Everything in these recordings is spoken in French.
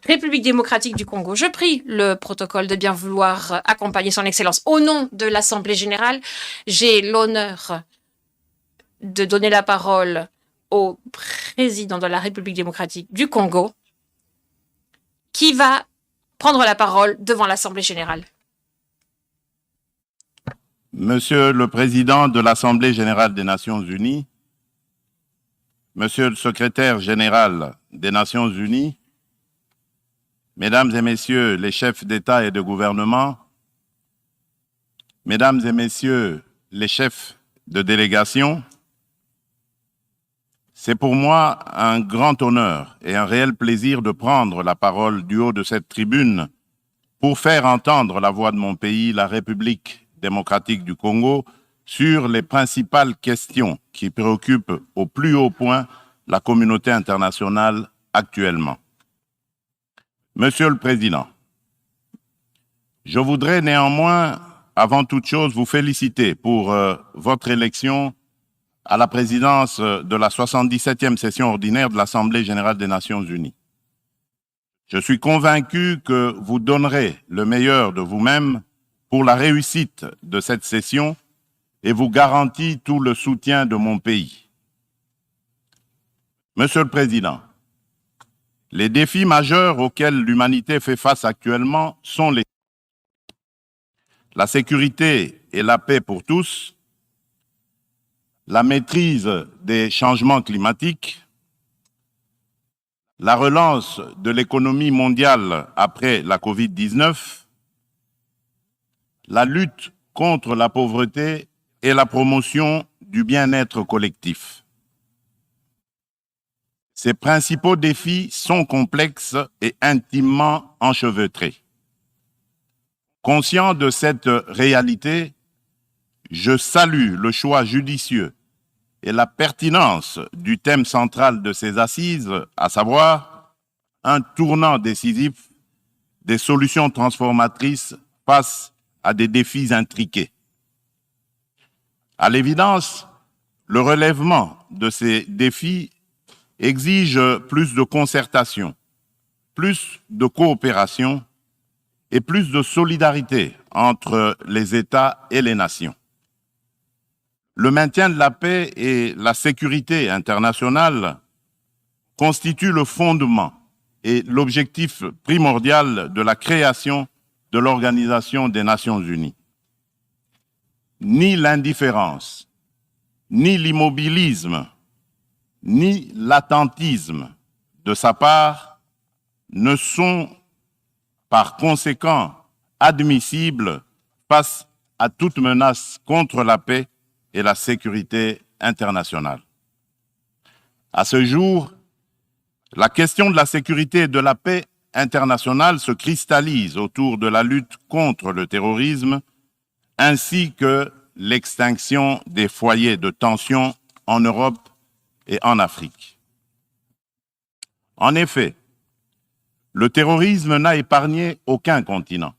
République démocratique du Congo. Je prie le protocole de bien vouloir accompagner son Excellence. Au nom de l'Assemblée générale, j'ai l'honneur de donner la parole au président de la République démocratique du Congo, qui va prendre la parole devant l'Assemblée générale. Monsieur le Président de l'Assemblée générale des Nations unies, Monsieur le Secrétaire général des Nations unies, Mesdames et Messieurs les chefs d'État et de gouvernement, Mesdames et Messieurs les chefs de délégation, c'est pour moi un grand honneur et un réel plaisir de prendre la parole du haut de cette tribune pour faire entendre la voix de mon pays, la République démocratique du Congo, sur les principales questions qui préoccupent au plus haut point la communauté internationale actuellement. Monsieur le Président, je voudrais néanmoins, avant toute chose, vous féliciter pour votre élection à la présidence de la 77e session ordinaire de l'Assemblée générale des Nations unies. Je suis convaincu que vous donnerez le meilleur de vous-même pour la réussite de cette session et vous garantis tout le soutien de mon pays. Monsieur le Président, les défis majeurs auxquels l'humanité fait face actuellement sont la sécurité et la paix pour tous, la maîtrise des changements climatiques, la relance de l'économie mondiale après la Covid-19, la lutte contre la pauvreté et la promotion du bien-être collectif. Ces principaux défis sont complexes et intimement enchevêtrés. Conscient de cette réalité, je salue le choix judicieux et la pertinence du thème central de ces assises, à savoir un tournant décisif des solutions transformatrices face à des défis intriqués. À l'évidence, le relèvement de ces défis exige plus de concertation, plus de coopération et plus de solidarité entre les États et les nations. Le maintien de la paix et la sécurité internationale constituent le fondement et l'objectif primordial de la création de l'Organisation des Nations unies. Ni l'indifférence, ni l'immobilisme, ni l'attentisme de sa part ne sont par conséquent admissibles face à toute menace contre la paix et la sécurité internationale. À ce jour, la question de la sécurité et de la paix internationale se cristallise autour de la lutte contre le terrorisme ainsi que l'extinction des foyers de tension en Europe et en Afrique. En effet, le terrorisme n'a épargné aucun continent.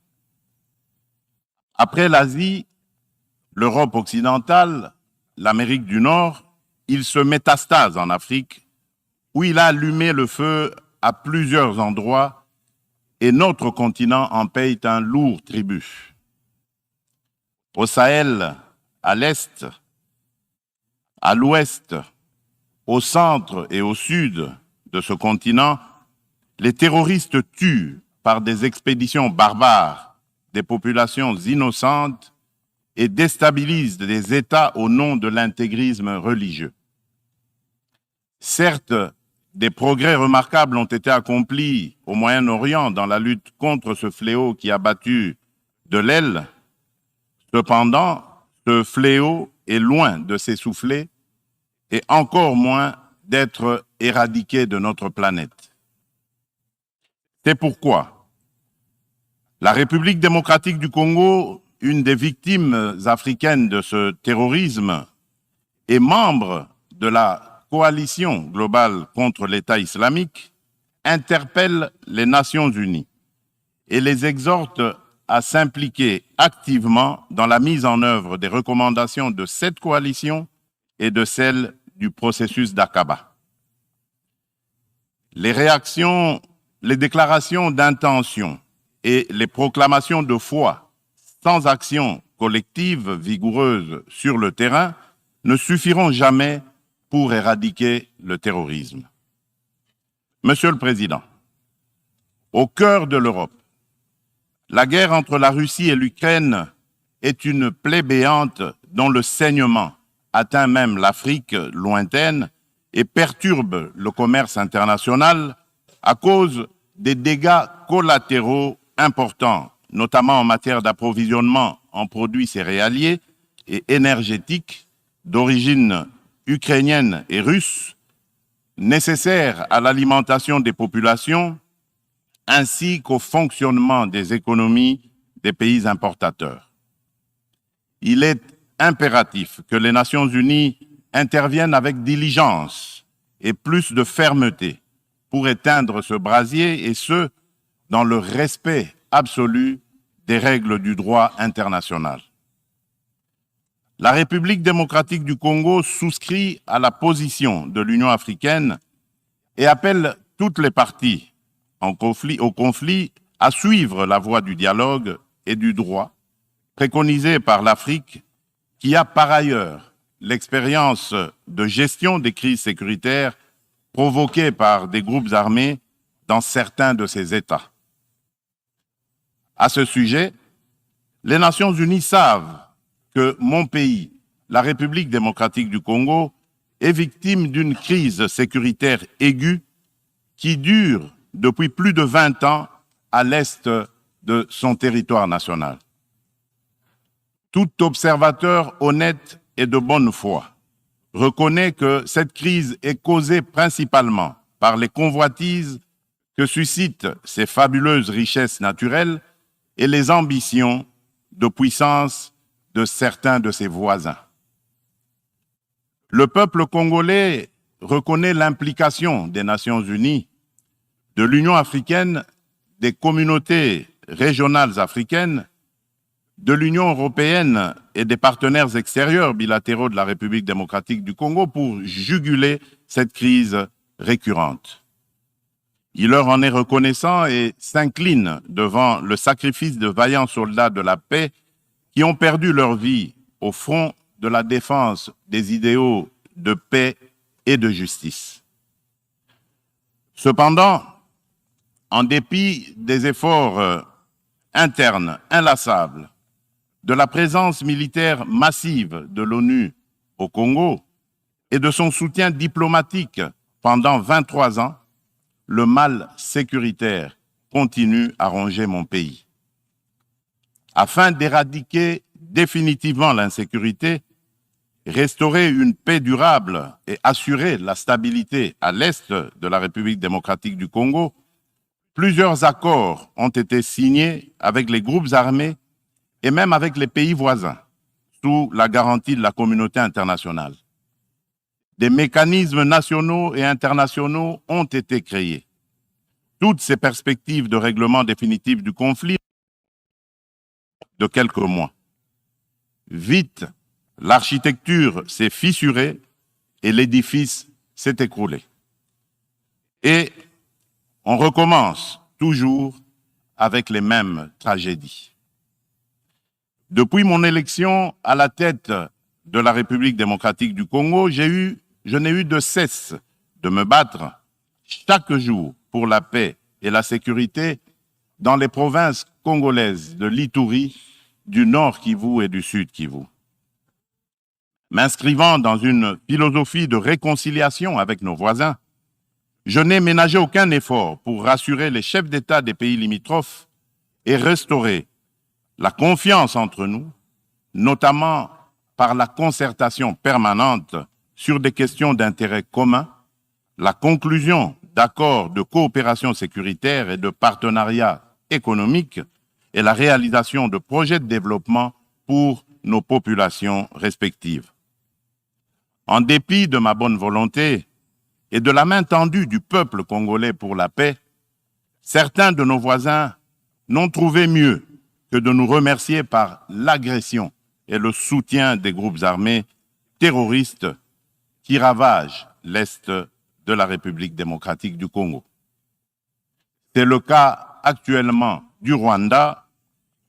Après l'Asie, l'Europe occidentale, l'Amérique du Nord, il se métastase en Afrique, où il a allumé le feu à plusieurs endroits et notre continent en paye un lourd tribut. Au Sahel, à l'Est, à l'Ouest, au centre et au sud de ce continent, les terroristes tuent par des expéditions barbares des populations innocentes et déstabilisent des États au nom de l'intégrisme religieux. Certes, des progrès remarquables ont été accomplis au Moyen-Orient dans la lutte contre ce fléau qui a battu de l'aile. Cependant, ce fléau est loin de s'essouffler et encore moins d'être éradiqué de notre planète. C'est pourquoi la République démocratique du Congo, une des victimes africaines de ce terrorisme, est membre de la coalition globale contre l'État islamique, interpelle les Nations unies et les exhorte à s'impliquer activement dans la mise en œuvre des recommandations de cette coalition et de celles du processus d'Aqaba. Les réactions les déclarations d'intention et les proclamations de foi sans action collective vigoureuse sur le terrain ne suffiront jamais pour éradiquer le terrorisme. Monsieur le Président, au cœur de l'Europe, la guerre entre la Russie et l'Ukraine est une plaie béante dont le saignement atteint même l'Afrique lointaine et perturbe le commerce international à cause des dégâts collatéraux importants, notamment en matière d'approvisionnement en produits céréaliers et énergétiques d'origine ukrainienne et russe, nécessaires à l'alimentation des populations ainsi qu'au fonctionnement des économies des pays importateurs. Il est impératif que les Nations unies interviennent avec diligence et plus de fermeté pour éteindre ce brasier, et ce, dans le respect absolu des règles du droit international. La République démocratique du Congo souscrit à la position de l'Union africaine et appelle toutes les parties au conflit à suivre la voie du dialogue et du droit préconisée par l'Afrique, qui a par ailleurs l'expérience de gestion des crises sécuritaires provoquées par des groupes armés dans certains de ces États. À ce sujet, les Nations unies savent que mon pays, la République démocratique du Congo, est victime d'une crise sécuritaire aiguë qui dure depuis plus de 20 ans à l'est de son territoire national. Tout observateur honnête et de bonne foi reconnaît que cette crise est causée principalement par les convoitises que suscitent ces fabuleuses richesses naturelles et les ambitions de puissance de certains de ses voisins. Le peuple congolais reconnaît l'implication des Nations unies, de l'Union africaine, des communautés régionales africaines, de l'Union européenne et des partenaires extérieurs bilatéraux de la République démocratique du Congo pour juguler cette crise récurrente. Il leur en est reconnaissant et s'incline devant le sacrifice de vaillants soldats de la paix qui ont perdu leur vie au front de la défense des idéaux de paix et de justice. Cependant, en dépit des efforts internes inlassables, de la présence militaire massive de l'ONU au Congo et de son soutien diplomatique pendant 23 ans, le mal sécuritaire continue à ronger mon pays. Afin d'éradiquer définitivement l'insécurité, restaurer une paix durable et assurer la stabilité à l'est de la République démocratique du Congo, plusieurs accords ont été signés avec les groupes armés et même avec les pays voisins, sous la garantie de la communauté internationale. Des mécanismes nationaux et internationaux ont été créés. Toutes ces perspectives de règlement définitif du conflit de quelques mois. Vite, l'architecture s'est fissurée et l'édifice s'est écroulé. Et on recommence toujours avec les mêmes tragédies. Depuis mon élection à la tête de la République démocratique du Congo, je n'ai eu de cesse de me battre chaque jour pour la paix et la sécurité dans les provinces congolaises de l'Ituri, du Nord Kivu et du Sud Kivu. M'inscrivant dans une philosophie de réconciliation avec nos voisins, je n'ai ménagé aucun effort pour rassurer les chefs d'État des pays limitrophes et restaurer la confiance entre nous, notamment par la concertation permanente sur des questions d'intérêt commun, la conclusion d'accords de coopération sécuritaire et de partenariat économique et la réalisation de projets de développement pour nos populations respectives. En dépit de ma bonne volonté et de la main tendue du peuple congolais pour la paix, certains de nos voisins n'ont trouvé mieux que de nous remercier par l'agression et le soutien des groupes armés terroristes qui ravagent l'Est de la République démocratique du Congo. C'est le cas actuellement du Rwanda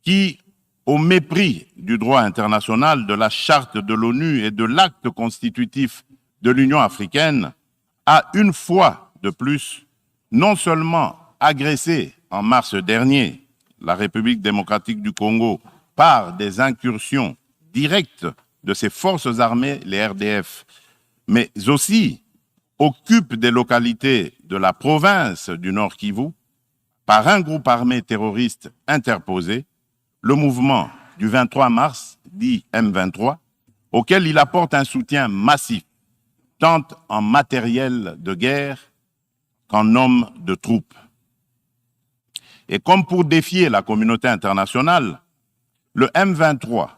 qui, au mépris du droit international, de la charte de l'ONU et de l'acte constitutif de l'Union africaine, a une fois de plus non seulement agressé en mars dernier la République démocratique du Congo par des incursions directes de ses forces armées, les RDF, mais aussi occupe des localités de la province du Nord Kivu par un groupe armé terroriste interposé, le mouvement du 23 mars, dit M23, auquel il apporte un soutien massif, tant en matériel de guerre qu'en hommes de troupes. Et comme pour défier la communauté internationale, le M23,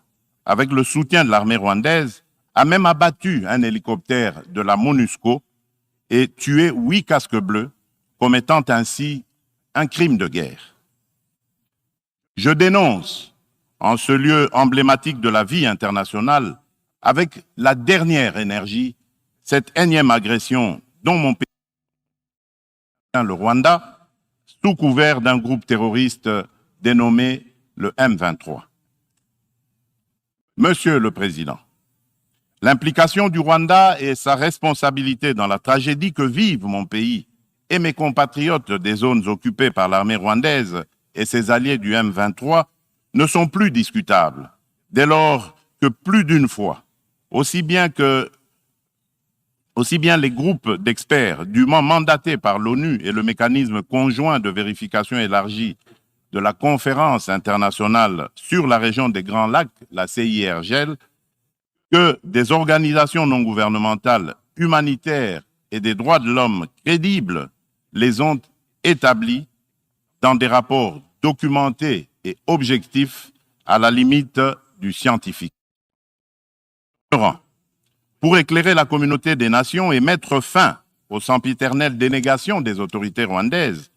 avec le soutien de l'armée rwandaise, a même abattu un hélicoptère de la MONUSCO et tué 8 casques bleus, commettant ainsi un crime de guerre. Je dénonce, en ce lieu emblématique de la vie internationale, avec la dernière énergie, cette énième agression dont mon pays, le Rwanda, sous couvert d'un groupe terroriste dénommé le M23. Monsieur le Président, l'implication du Rwanda et sa responsabilité dans la tragédie que vivent mon pays et mes compatriotes des zones occupées par l'armée rwandaise et ses alliés du M23 ne sont plus discutables, dès lors que plus d'une fois, aussi bien les groupes d'experts dûment mandatés par l'ONU et le mécanisme conjoint de vérification élargie de la Conférence internationale sur la région des Grands Lacs, la CIRGL, que des organisations non gouvernementales humanitaires et des droits de l'homme crédibles les ont établis dans des rapports documentés et objectifs à la limite du scientifique. Pour éclairer la communauté des nations et mettre fin aux sempiternelles dénégations des autorités rwandaises,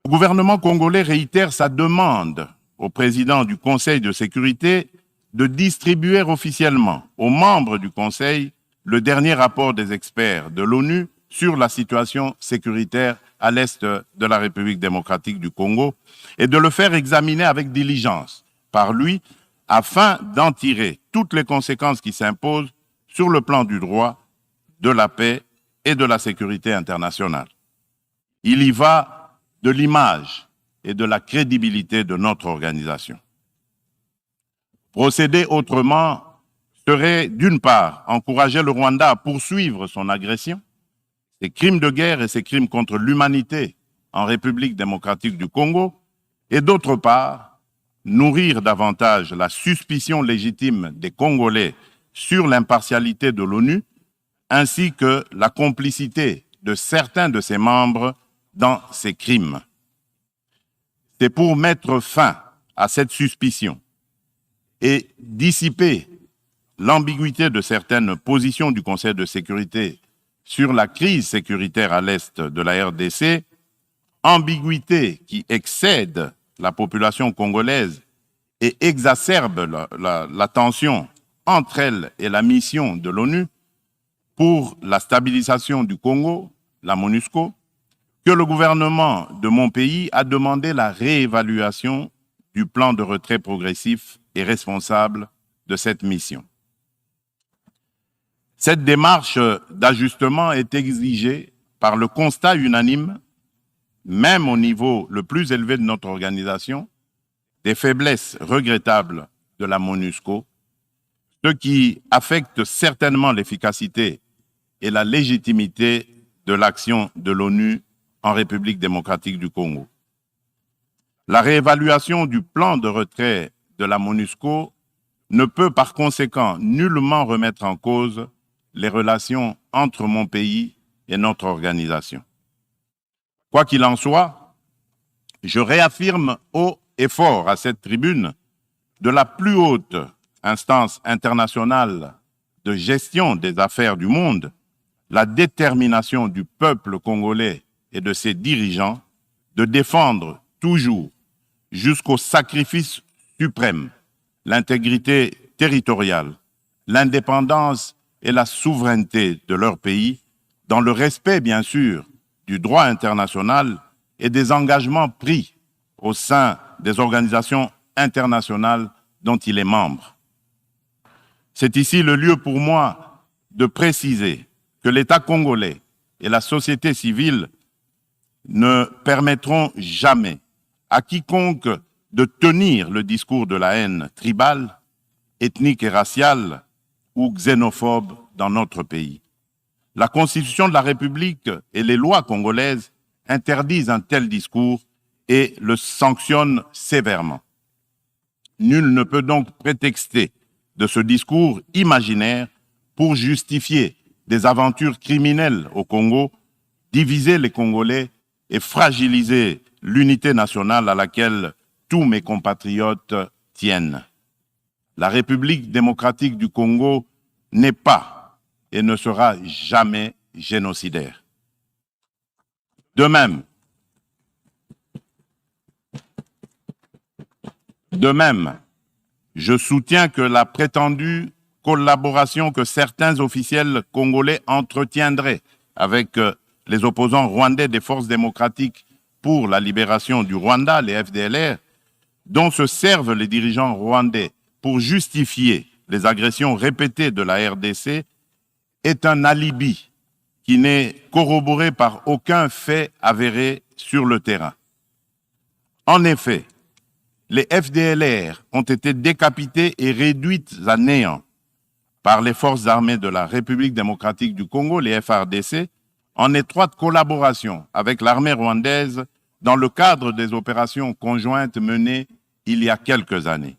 le gouvernement congolais réitère sa demande au président du Conseil de sécurité de distribuer officiellement aux membres du Conseil le dernier rapport des experts de l'ONU sur la situation sécuritaire à l'est de la République démocratique du Congo et de le faire examiner avec diligence par lui afin d'en tirer toutes les conséquences qui s'imposent sur le plan du droit, de la paix et de la sécurité internationale. Il y va de l'image et de la crédibilité de notre organisation. Procéder autrement serait, d'une part, encourager le Rwanda à poursuivre son agression, ses crimes de guerre et ses crimes contre l'humanité en République démocratique du Congo, et d'autre part, nourrir davantage la suspicion légitime des Congolais sur l'impartialité de l'ONU, ainsi que la complicité de certains de ses membres dans ces crimes. C'est pour mettre fin à cette suspicion et dissiper l'ambiguïté de certaines positions du Conseil de sécurité sur la crise sécuritaire à l'est de la RDC, ambiguïté qui excède la population congolaise et exacerbe la tension entre elle et la mission de l'ONU pour la stabilisation du Congo, la MONUSCO, que le gouvernement de mon pays a demandé la réévaluation du plan de retrait progressif et responsable de cette mission. Cette démarche d'ajustement est exigée par le constat unanime, même au niveau le plus élevé de notre organisation, des faiblesses regrettables de la MONUSCO, ce qui affecte certainement l'efficacité et la légitimité de l'action de l'ONU en République démocratique du Congo. La réévaluation du plan de retrait de la MONUSCO ne peut par conséquent nullement remettre en cause les relations entre mon pays et notre organisation. Quoi qu'il en soit, je réaffirme haut et fort à cette tribune de la plus haute instance internationale de gestion des affaires du monde, la détermination du peuple congolais et de ses dirigeants de défendre toujours, jusqu'au sacrifice suprême, l'intégrité territoriale, l'indépendance et la souveraineté de leur pays, dans le respect, bien sûr, du droit international et des engagements pris au sein des organisations internationales dont il est membre. C'est ici le lieu pour moi de préciser que l'État congolais et la société civile ne permettront jamais à quiconque de tenir le discours de la haine tribale, ethnique et raciale ou xénophobe dans notre pays. La Constitution de la République et les lois congolaises interdisent un tel discours et le sanctionnent sévèrement. Nul ne peut donc prétexter de ce discours imaginaire pour justifier des aventures criminelles au Congo, diviser les Congolais et fragiliser l'unité nationale à laquelle tous mes compatriotes tiennent. La République démocratique du Congo n'est pas et ne sera jamais génocidaire. De même, je soutiens que la prétendue collaboration que certains officiels congolais entretiendraient avec les opposants rwandais des forces démocratiques pour la libération du Rwanda, les FDLR, dont se servent les dirigeants rwandais pour justifier les agressions répétées de la RDC, est un alibi qui n'est corroboré par aucun fait avéré sur le terrain. En effet, les FDLR ont été décapités et réduites à néant par les forces armées de la République démocratique du Congo, les FARDC, en étroite collaboration avec l'armée rwandaise dans le cadre des opérations conjointes menées il y a quelques années.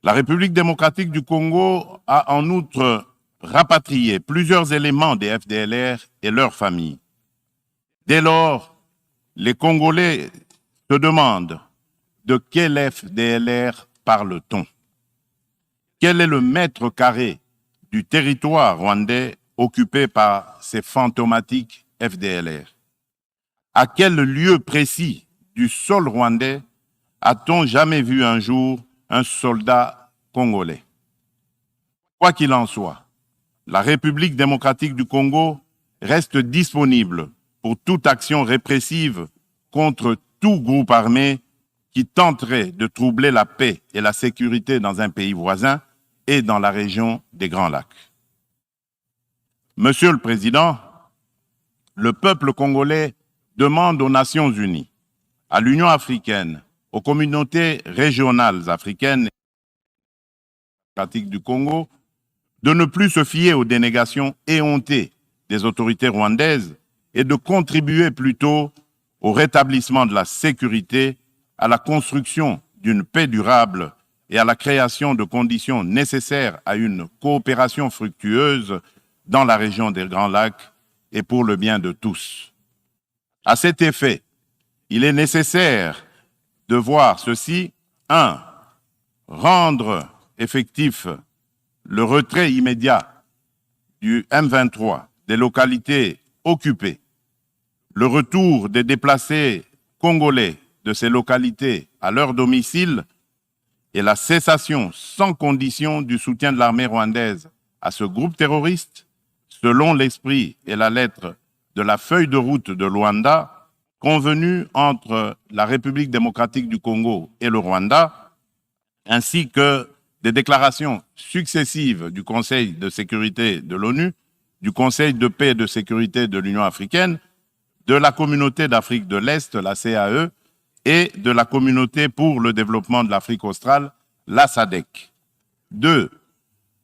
La République démocratique du Congo a en outre rapatrié plusieurs éléments des FDLR et leurs familles. Dès lors, les Congolais se demandent de quel FDLR parle-t-on? Quel est le mètre carré du territoire rwandais occupé par ces fantomatiques FDLR? À quel lieu précis du sol rwandais a-t-on jamais vu un jour un soldat congolais? Quoi qu'il en soit, la République démocratique du Congo reste disponible pour toute action répressive contre tout groupe armé qui tenterait de troubler la paix et la sécurité dans un pays voisin et dans la région des Grands Lacs. Monsieur le Président, le peuple congolais demande aux Nations Unies, à l'Union africaine, aux communautés régionales africaines et du Congo de ne plus se fier aux dénégations éhontées des autorités rwandaises et de contribuer plutôt au rétablissement de la sécurité, à la construction d'une paix durable et à la création de conditions nécessaires à une coopération fructueuse dans la région des Grands Lacs et pour le bien de tous. À cet effet, il est nécessaire de voir ceci. 1. Rendre effectif le retrait immédiat du M23 des localités occupées, le retour des déplacés congolais de ces localités à leur domicile et la cessation sans condition du soutien de l'armée rwandaise à ce groupe terroriste, selon l'esprit et la lettre de la feuille de route de Luanda, convenue entre la République démocratique du Congo et le Rwanda, ainsi que des déclarations successives du Conseil de sécurité de l'ONU, du Conseil de paix et de sécurité de l'Union africaine, de la Communauté d'Afrique de l'Est, la CAE, et de la Communauté pour le développement de l'Afrique australe, la SADC. 2.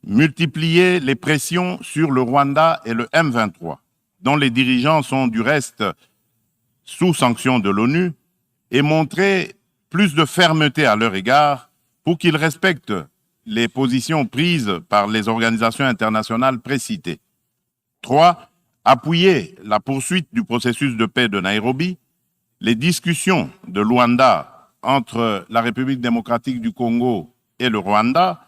Multiplier les pressions sur le Rwanda et le M23, dont les dirigeants sont du reste sous sanction de l'ONU, et montrer plus de fermeté à leur égard pour qu'ils respectent les positions prises par les organisations internationales précitées. 3. Appuyer la poursuite du processus de paix de Nairobi, les discussions de Luanda entre la République démocratique du Congo et le Rwanda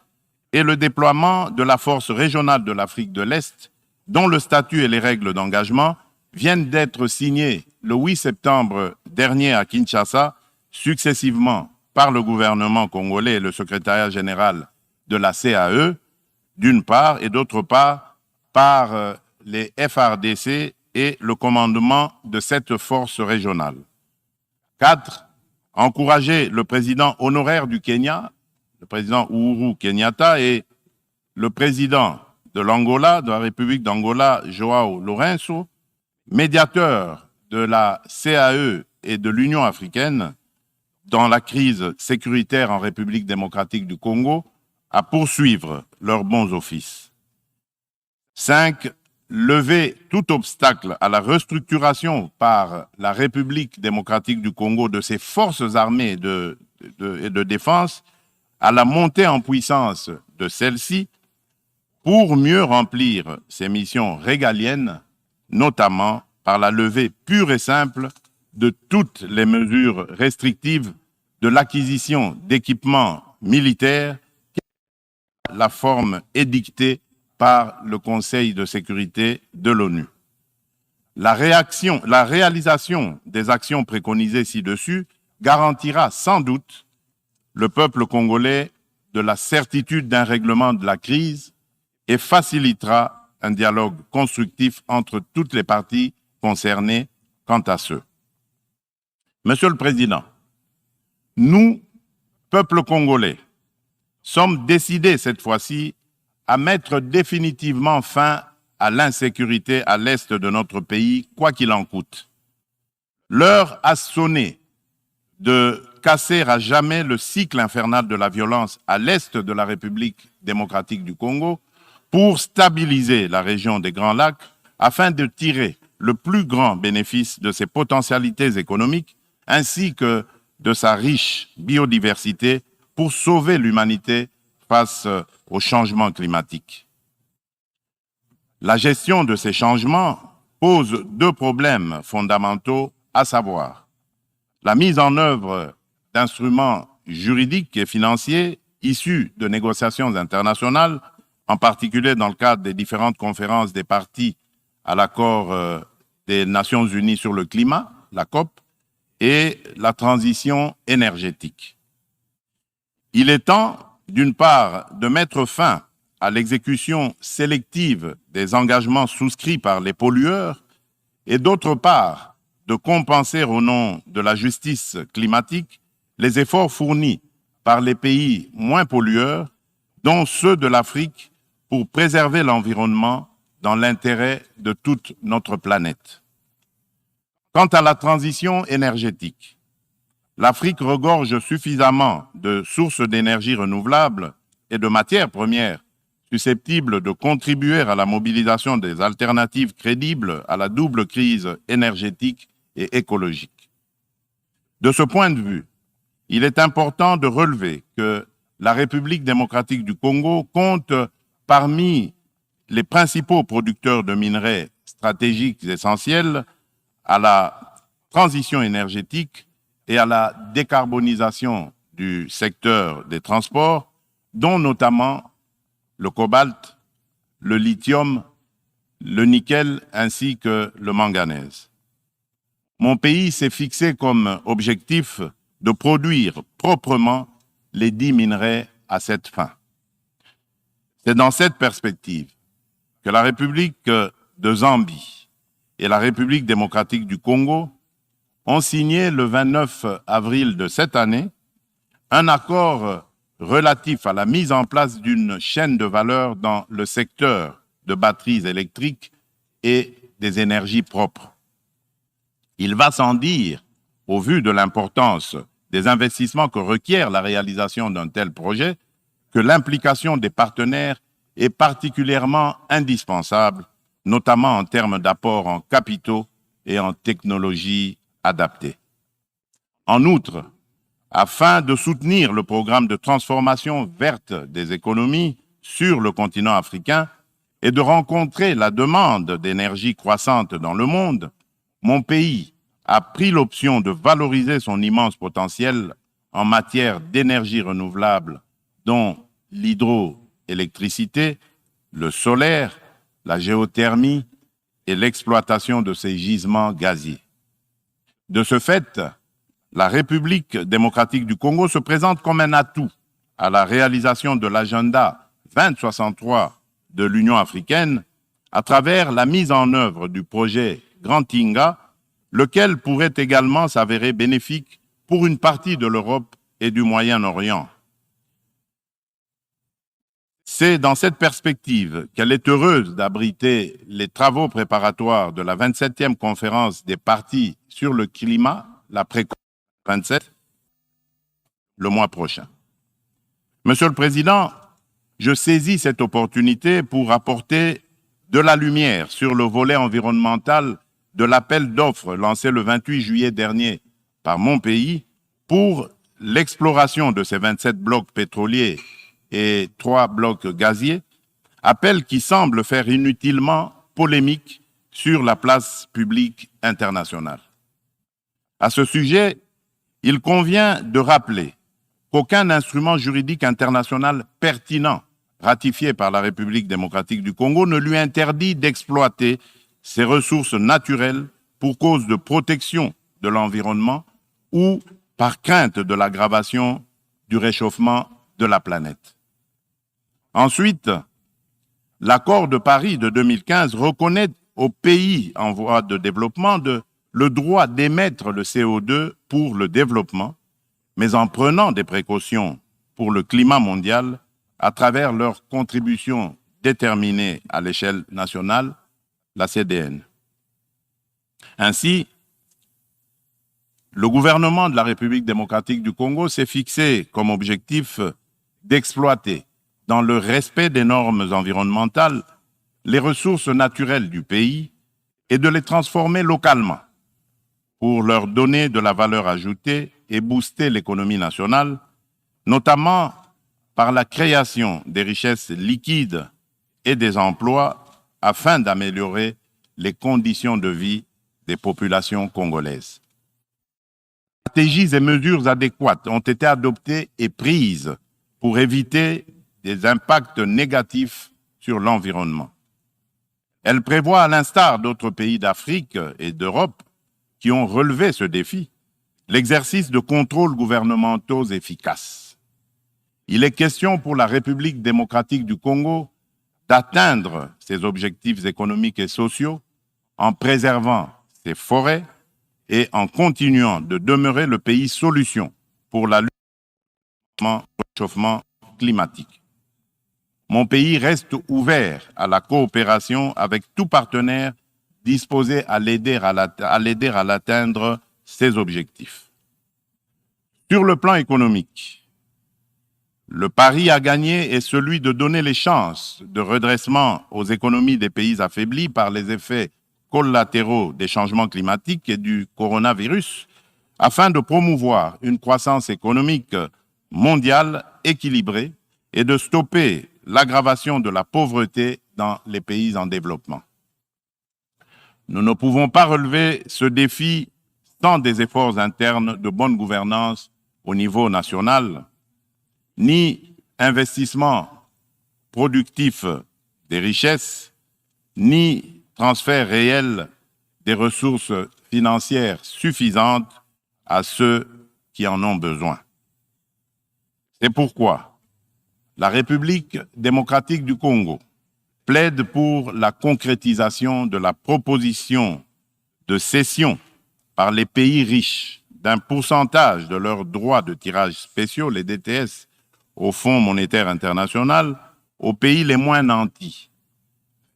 et le déploiement de la force régionale de l'Afrique de l'Est, dont le statut et les règles d'engagement viennent d'être signés le 8 septembre dernier à Kinshasa, successivement par le gouvernement congolais et le secrétariat général de la CAE, d'une part, et d'autre part, par les FARDC et le commandement de cette force régionale. 4. Encourager le président honoraire du Kenya, le président Uhuru Kenyatta, et le président de l'Angola, de la République d'Angola, João Lourenço, médiateur de la CAE et de l'Union africaine dans la crise sécuritaire en République démocratique du Congo, à poursuivre leurs bons offices. 5. Lever tout obstacle à la restructuration par la République démocratique du Congo de ses forces armées et de défense, à la montée en puissance de celles-ci pour mieux remplir ses missions régaliennes, notamment par la levée pure et simple de toutes les mesures restrictives de l'acquisition d'équipements militaires, la forme édictée par le Conseil de sécurité de l'ONU. La réalisation des actions préconisées ci-dessus garantira sans doute le peuple congolais de la certitude d'un règlement de la crise et facilitera un dialogue constructif entre toutes les parties concernées quant à ceux. Monsieur le Président, nous, peuple congolais, sommes décidés cette fois-ci à mettre définitivement fin à l'insécurité à l'est de notre pays, quoi qu'il en coûte. L'heure a sonné de casser à jamais le cycle infernal de la violence à l'est de la République démocratique du Congo pour stabiliser la région des Grands Lacs afin de tirer le plus grand bénéfice de ses potentialités économiques ainsi que de sa riche biodiversité pour sauver l'humanité face au changement climatique. La gestion de ces changements pose deux problèmes fondamentaux, à savoir la mise en œuvre d'instruments juridiques et financiers issus de négociations internationales, en particulier dans le cadre des différentes conférences des parties à l'accord des Nations Unies sur le climat, la COP, et la transition énergétique. Il est temps, d'une part, de mettre fin à l'exécution sélective des engagements souscrits par les pollueurs et d'autre part, de compenser au nom de la justice climatique les efforts fournis par les pays moins pollueurs, dont ceux de l'Afrique, pour préserver l'environnement dans l'intérêt de toute notre planète. Quant à la transition énergétique, l'Afrique regorge suffisamment de sources d'énergie renouvelables et de matières premières susceptibles de contribuer à la mobilisation des alternatives crédibles à la double crise énergétique et écologique. De ce point de vue, il est important de relever que la République démocratique du Congo compte parmi les principaux producteurs de minerais stratégiques essentiels à la transition énergétique et à la décarbonisation du secteur des transports, dont notamment le cobalt, le lithium, le nickel ainsi que le manganèse. Mon pays s'est fixé comme objectif de produire proprement les 10 minerais à cette fin. C'est dans cette perspective que la République de Zambie et la République démocratique du Congo ont signé le 29 avril de cette année un accord relatif à la mise en place d'une chaîne de valeur dans le secteur de batteries électriques et des énergies propres. Il va sans dire, au vu de l'importance des investissements que requiert la réalisation d'un tel projet, que l'implication des partenaires est particulièrement indispensable, notamment en termes d'apport en capitaux et en technologies adaptées. En outre, afin de soutenir le programme de transformation verte des économies sur le continent africain et de rencontrer la demande d'énergie croissante dans le monde, mon pays a pris l'option de valoriser son immense potentiel en matière d'énergie renouvelable, dont l'hydroélectricité, le solaire, la géothermie et l'exploitation de ces gisements gaziers. De ce fait, la République démocratique du Congo se présente comme un atout à la réalisation de l'agenda 2063 de l'Union africaine, à travers la mise en œuvre du projet Grand Inga, lequel pourrait également s'avérer bénéfique pour une partie de l'Europe et du Moyen-Orient. C'est dans cette perspective qu'elle est heureuse d'abriter les travaux préparatoires de la 27e conférence des parties sur le climat, la pré-27, le mois prochain. Monsieur le Président, je saisis cette opportunité pour apporter de la lumière sur le volet environnemental de l'appel d'offres lancé le 28 juillet dernier par mon pays pour l'exploration de ces 27 blocs pétroliers et 3 blocs gaziers, appel qui semble faire inutilement polémique sur la place publique internationale. À ce sujet, il convient de rappeler qu'aucun instrument juridique international pertinent ratifié par la République démocratique du Congo ne lui interdit d'exploiter ses ressources naturelles pour cause de protection de l'environnement ou par crainte de l'aggravation du réchauffement de la planète. Ensuite, l'accord de Paris de 2015 reconnaît aux pays en voie de développement le droit d'émettre le CO2 pour le développement, mais en prenant des précautions pour le climat mondial à travers leur contribution déterminée à l'échelle nationale, la CDN. Ainsi, le gouvernement de la République démocratique du Congo s'est fixé comme objectif d'exploiter, dans le respect des normes environnementales, les ressources naturelles du pays et de les transformer localement pour leur donner de la valeur ajoutée et booster l'économie nationale, notamment par la création des richesses liquides et des emplois afin d'améliorer les conditions de vie des populations congolaises. Stratégies et mesures adéquates ont été adoptées et prises pour éviter des impacts négatifs sur l'environnement. Elle prévoit, à l'instar d'autres pays d'Afrique et d'Europe qui ont relevé ce défi, l'exercice de contrôles gouvernementaux efficaces. Il est question pour la République démocratique du Congo d'atteindre ses objectifs économiques et sociaux en préservant ses forêts et en continuant de demeurer le pays solution pour la lutte contre le réchauffement climatique. Mon pays reste ouvert à la coopération avec tout partenaire disposé à l'aider à l'atteindre ses objectifs. Sur le plan économique, le pari à gagner est celui de donner les chances de redressement aux économies des pays affaiblis par les effets collatéraux des changements climatiques et du coronavirus, afin de promouvoir une croissance économique mondiale équilibrée et de stopper l'aggravation de la pauvreté dans les pays en développement. Nous ne pouvons pas relever ce défi sans des efforts internes de bonne gouvernance au niveau national, ni investissement productif des richesses, ni transfert réel des ressources financières suffisantes à ceux qui en ont besoin. C'est pourquoi la République démocratique du Congo plaide pour la concrétisation de la proposition de cession par les pays riches d'un pourcentage de leurs droits de tirage spéciaux, les DTS, au Fonds monétaire international, aux pays les moins nantis,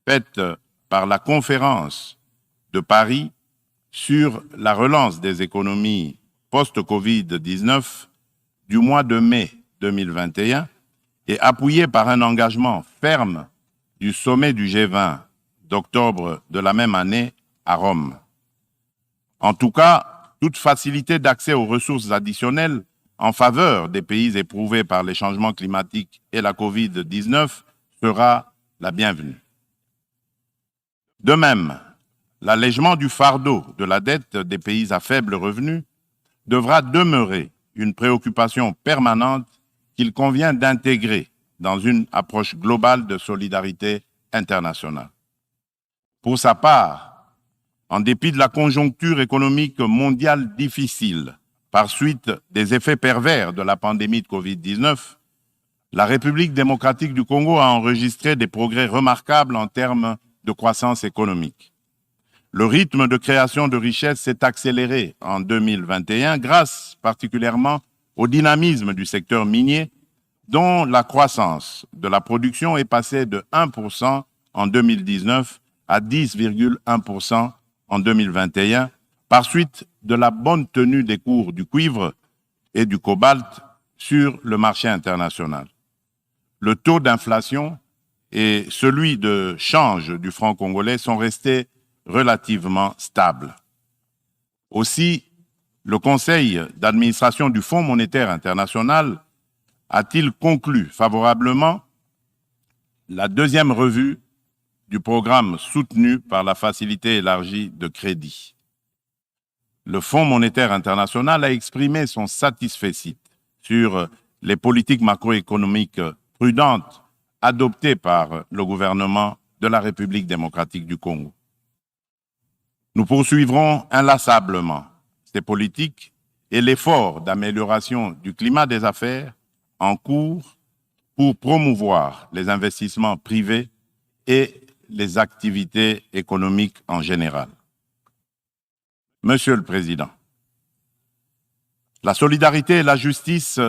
faite par la conférence de Paris sur la relance des économies post-Covid-19 du mois de mai 2021 et appuyée par un engagement ferme du sommet du G20 d'octobre de la même année à Rome. En tout cas, toute facilité d'accès aux ressources additionnelles en faveur des pays éprouvés par les changements climatiques et la Covid-19 sera la bienvenue. De même, l'allègement du fardeau de la dette des pays à faible revenu devra demeurer une préoccupation permanente qu'il convient d'intégrer dans une approche globale de solidarité internationale. Pour sa part, en dépit de la conjoncture économique mondiale difficile, par suite des effets pervers de la pandémie de Covid-19, la République démocratique du Congo a enregistré des progrès remarquables en termes de croissance économique. Le rythme de création de richesses s'est accéléré en 2021 grâce particulièrement au dynamisme du secteur minier, dont la croissance de la production est passée de 1% en 2019 à 10,1% en 2021, par suite de la bonne tenue des cours du cuivre et du cobalt sur le marché international. Le taux d'inflation et celui de change du franc congolais sont restés relativement stables. Aussi, le Conseil d'administration du Fonds monétaire international a-t-il conclu favorablement la deuxième revue du programme soutenu par la Facilité élargie de crédit. Le Fonds monétaire international a exprimé son satisfecit sur les politiques macroéconomiques prudentes adoptées par le gouvernement de la République démocratique du Congo. Nous poursuivrons inlassablement ces politiques et l'effort d'amélioration du climat des affaires en cours pour promouvoir les investissements privés et les activités économiques en général. Monsieur le Président, la solidarité et la justice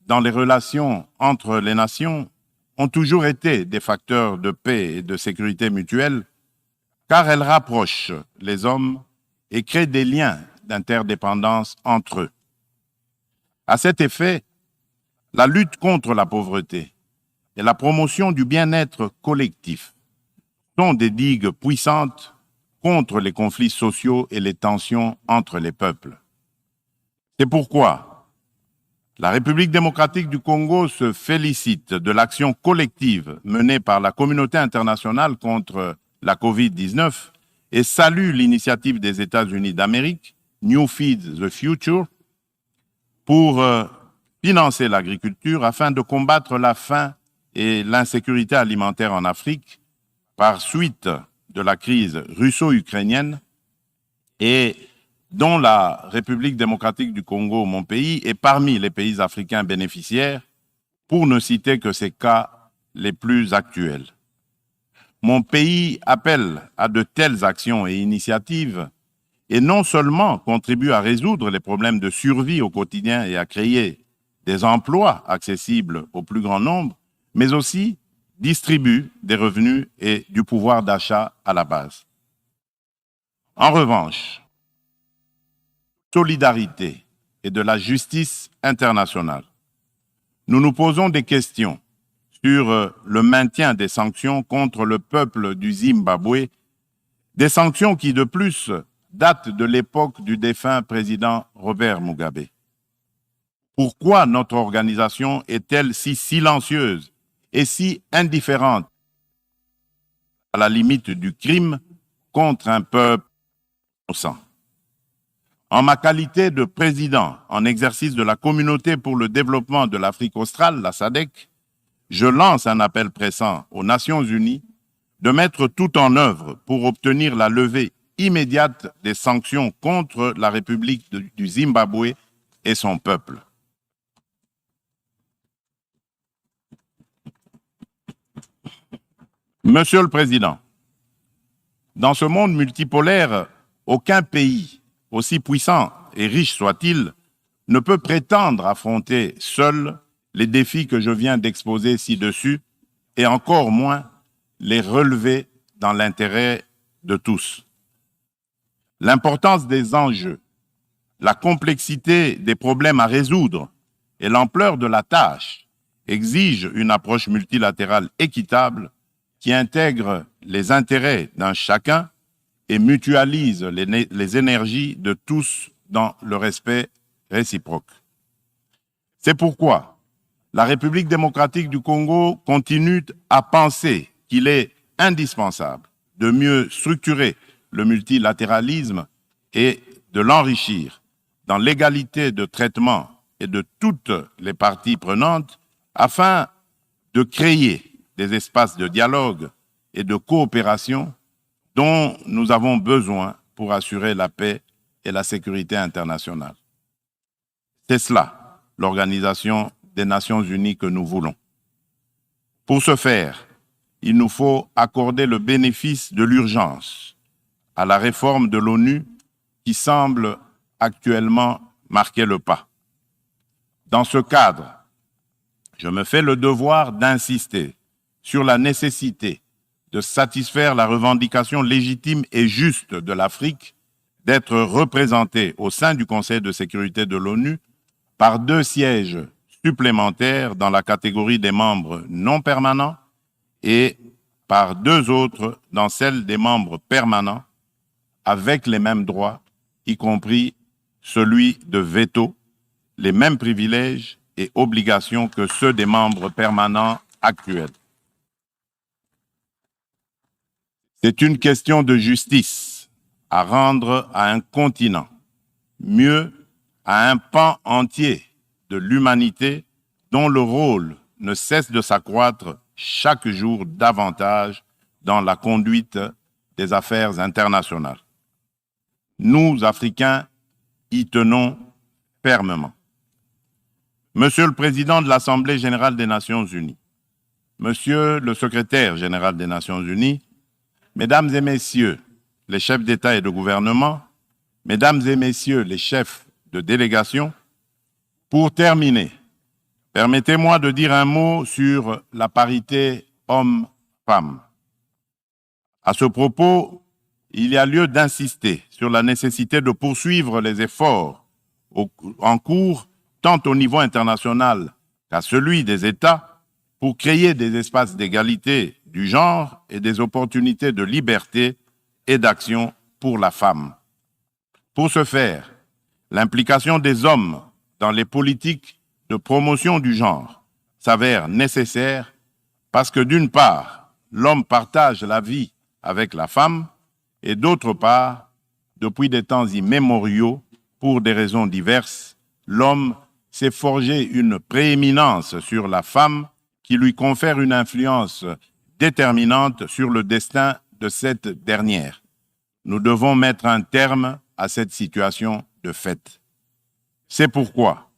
dans les relations entre les nations ont toujours été des facteurs de paix et de sécurité mutuelle, car elles rapprochent les hommes et créent des liens d'interdépendance entre eux. À cet effet, la lutte contre la pauvreté et la promotion du bien-être collectif sont des digues puissantes contre les conflits sociaux et les tensions entre les peuples. C'est pourquoi la République démocratique du Congo se félicite de l'action collective menée par la communauté internationale contre la COVID-19 et salue l'initiative des États-Unis d'Amérique, New Feed the Future, pour financer l'agriculture afin de combattre la faim et l'insécurité alimentaire en Afrique par suite de la crise russo-ukrainienne et dont la République démocratique du Congo, mon pays, est parmi les pays africains bénéficiaires, pour ne citer que ces cas les plus actuels. Mon pays appelle à de telles actions et initiatives et non seulement contribue à résoudre les problèmes de survie au quotidien et à créer des emplois accessibles au plus grand nombre, mais aussi distribue des revenus et du pouvoir d'achat à la base. En revanche, solidarité et de la justice internationale, nous nous posons des questions sur le maintien des sanctions contre le peuple du Zimbabwe, des sanctions qui, de plus, datent de l'époque du défunt président Robert Mugabe. Pourquoi notre organisation est-elle si silencieuse et si indifférente à la limite du crime contre un peuple innocent? En ma qualité de président en exercice de la Communauté pour le développement de l'Afrique australe, la SADC, je lance un appel pressant aux Nations unies de mettre tout en œuvre pour obtenir la levée immédiate des sanctions contre la République du Zimbabwe et son peuple. Monsieur le Président, dans ce monde multipolaire, aucun pays, aussi puissant et riche soit-il, ne peut prétendre affronter seul les défis que je viens d'exposer ci-dessus, et encore moins les relever dans l'intérêt de tous. L'importance des enjeux, la complexité des problèmes à résoudre et l'ampleur de la tâche exigent une approche multilatérale équitable qui intègre les intérêts d'un chacun et mutualise les énergies de tous dans le respect réciproque. C'est pourquoi la République démocratique du Congo continue à penser qu'il est indispensable de mieux structurer le multilatéralisme et de l'enrichir dans l'égalité de traitement et de toutes les parties prenantes afin de créer des espaces de dialogue et de coopération dont nous avons besoin pour assurer la paix et la sécurité internationale. C'est cela, l'Organisation des Nations Unies que nous voulons. Pour ce faire, il nous faut accorder le bénéfice de l'urgence à la réforme de l'ONU qui semble actuellement marquer le pas. Dans ce cadre, je me fais le devoir d'insister sur la nécessité de satisfaire la revendication légitime et juste de l'Afrique d'être représentée au sein du Conseil de sécurité de l'ONU par 2 sièges supplémentaires dans la catégorie des membres non permanents et par 2 autres dans celle des membres permanents avec les mêmes droits, y compris celui de veto, les mêmes privilèges et obligations que ceux des membres permanents actuels. C'est une question de justice à rendre à un continent, mieux à un pan entier de l'humanité dont le rôle ne cesse de s'accroître chaque jour davantage dans la conduite des affaires internationales. Nous, Africains, y tenons fermement. Monsieur le Président de l'Assemblée générale des Nations unies, Monsieur le Secrétaire général des Nations unies, Mesdames et Messieurs les chefs d'État et de gouvernement, Mesdames et Messieurs les chefs de délégation, pour terminer, permettez-moi de dire un mot sur la parité homme-femme. À ce propos, il y a lieu d'insister sur la nécessité de poursuivre les efforts en cours, tant au niveau international qu'à celui des États, pour créer des espaces d'égalité du genre et des opportunités de liberté et d'action pour la femme. Pour ce faire, l'implication des hommes dans les politiques de promotion du genre s'avère nécessaire parce que d'une part, l'homme partage la vie avec la femme et d'autre part, depuis des temps immémoriaux, pour des raisons diverses, l'homme s'est forgé une prééminence sur la femme qui lui confère une influence déterminante sur le destin de cette dernière. Nous devons mettre un terme à cette situation de fait. C'est pourquoi,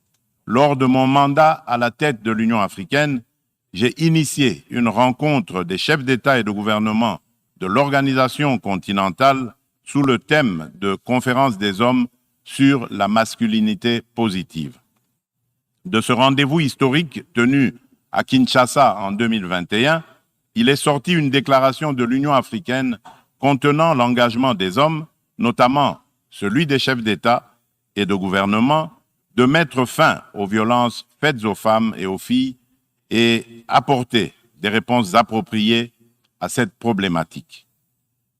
lors de mon mandat à la tête de l'Union africaine, j'ai initié une rencontre des chefs d'État et de gouvernement de l'organisation continentale sous le thème de Conférence des hommes sur la masculinité positive. De ce rendez-vous historique tenu à Kinshasa en 2021, il est sorti une déclaration de l'Union africaine contenant l'engagement des hommes, notamment celui des chefs d'État et de gouvernement, de mettre fin aux violences faites aux femmes et aux filles et apporter des réponses appropriées à cette problématique.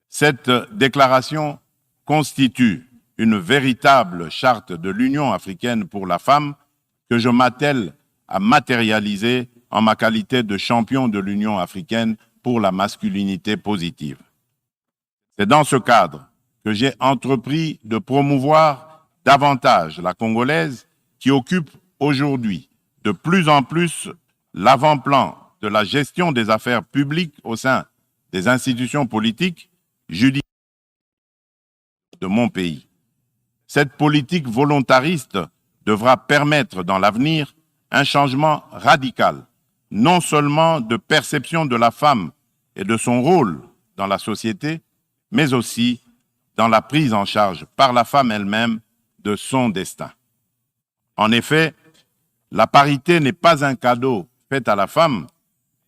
Cette déclaration constitue une véritable charte de l'Union africaine pour la femme que je m'attelle à matérialiser en ma qualité de champion de l'Union africaine pour la masculinité positive. C'est dans ce cadre que j'ai entrepris de promouvoir davantage la Congolaise qui occupe aujourd'hui de plus en plus l'avant-plan de la gestion des affaires publiques au sein des institutions politiques, judiciaires de mon pays. Cette politique volontariste devra permettre dans l'avenir un changement radical, non seulement de perception de la femme et de son rôle dans la société, mais aussi dans la prise en charge par la femme elle-même de son destin. En effet, la parité n'est pas un cadeau fait à la femme,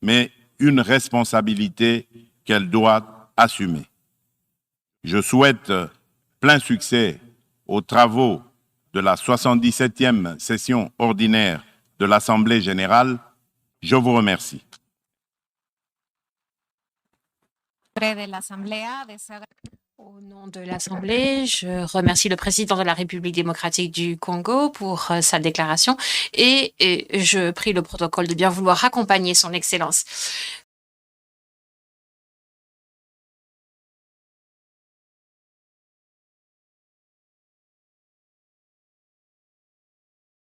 mais une responsabilité qu'elle doit assumer. Je souhaite plein succès aux travaux de la 77e session ordinaire de l'Assemblée générale. Je vous remercie. Au nom de l'Assemblée, je remercie le président de la République démocratique du Congo pour sa déclaration et je prie le protocole de bien vouloir accompagner son Excellence.